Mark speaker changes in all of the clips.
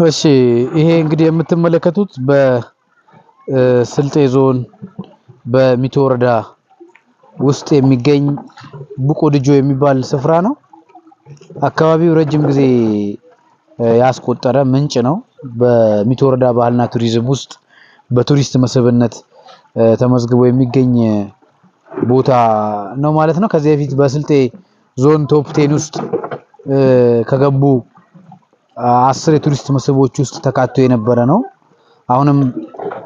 Speaker 1: እሺ ይሄ እንግዲህ የምትመለከቱት በስልጤ ዞን በሚቶ ወረዳ ውስጥ የሚገኝ ቡቆ ድጆ የሚባል ስፍራ ነው። አካባቢው ረጅም ጊዜ ያስቆጠረ ምንጭ ነው። በሚቶ ወረዳ ባህልና ቱሪዝም ውስጥ በቱሪስት መስህብነት ተመዝግቦ የሚገኝ ቦታ ነው ማለት ነው። ከዚህ በፊት በስልጤ ዞን ቶፕ 10 ውስጥ ከገቡ 10 የቱሪስት መስህቦች ውስጥ ተካቶ የነበረ ነው። አሁንም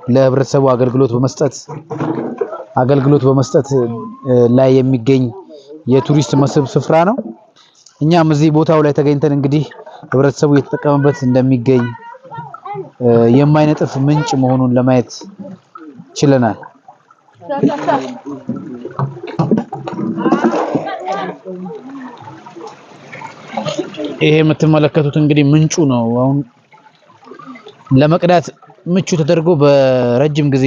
Speaker 1: ለህብረተሰቡ አገልግሎት በመስጠት ላይ የሚገኝ የቱሪስት መስህብ ስፍራ ነው። እኛም እዚህ ቦታው ላይ ተገኝተን እንግዲህ ህብረተሰቡ እየተጠቀመበት እንደሚገኝ የማይነጥፍ ምንጭ መሆኑን ለማየት ችለናል። ይሄ የምትመለከቱት እንግዲህ ምንጩ ነው። አሁን ለመቅዳት ምቹ ተደርጎ በረጅም ጊዜ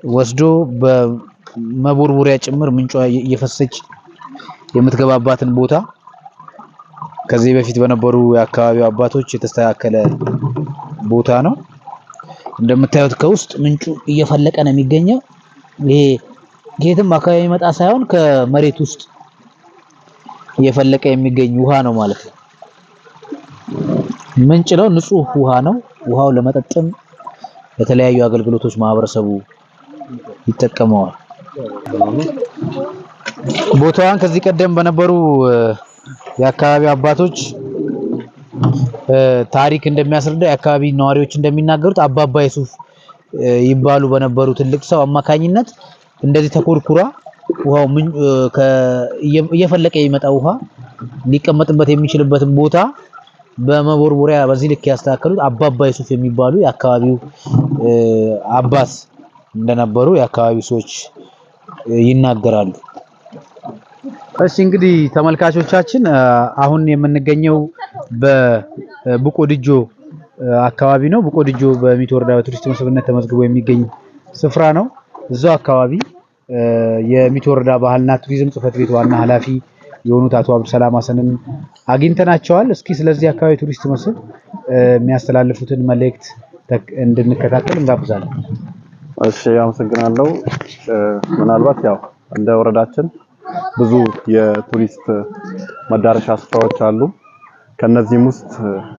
Speaker 1: ወስዶ በመቦርቦሪያ ጭምር ምንጯ እየፈሰች የምትገባባትን ቦታ ከዚህ በፊት በነበሩ የአካባቢው አባቶች የተስተካከለ ቦታ ነው። እንደምታዩት ከውስጥ ምንጩ እየፈለቀ ነው የሚገኘው። ይሄ ከየትም አካባቢ መጣ ሳይሆን ከመሬት ውስጥ እየፈለቀ የሚገኝ ውሃ ነው ማለት ነው። ምንጭ ነው፣ ንጹህ ውሃ ነው። ውሃው ለመጠጥም ለተለያዩ አገልግሎቶች ማህበረሰቡ ይጠቀመዋል። ቦታዋን ከዚህ ቀደም በነበሩ የአካባቢው አባቶች ታሪክ እንደሚያስረዳ የአካባቢ ነዋሪዎች እንደሚናገሩት አባባ የሱፍ ይባሉ በነበሩ ትልቅ ሰው አማካኝነት እንደዚህ ተኮርኩራ ውሃው እየፈለቀ የሚመጣ ውሃ ሊቀመጥበት የሚችልበትን ቦታ በመቦርቦሪያ በዚህ ልክ ያስተካከሉት አባባ የሱፍ የሚባሉ የአካባቢው አባት እንደነበሩ የአካባቢው ሰዎች ይናገራሉ። እሺ እንግዲህ ተመልካቾቻችን አሁን የምንገኘው በቡቆ ድጆ አካባቢ ነው። ቡቆ ድጆ በሚቶ ወረዳ በቱሪስት መስህብነት ተመዝግቦ የሚገኝ ስፍራ ነው። እዛው አካባቢ የሚቶ ወረዳ ባህልና ቱሪዝም ጽሕፈት ቤት ዋና ኃላፊ የሆኑት አቶ አብዱሰላም ሀሰንን አግኝተናቸዋል። እስኪ ስለዚህ አካባቢ ቱሪስት መስህብ የሚያስተላልፉትን መልእክት እንድንከታተል እንጋብዛለን።
Speaker 2: እሺ አመሰግናለሁ። ምናልባት ያው እንደ ወረዳችን ብዙ የቱሪስት መዳረሻ ስፍራዎች አሉ። ከነዚህም ውስጥ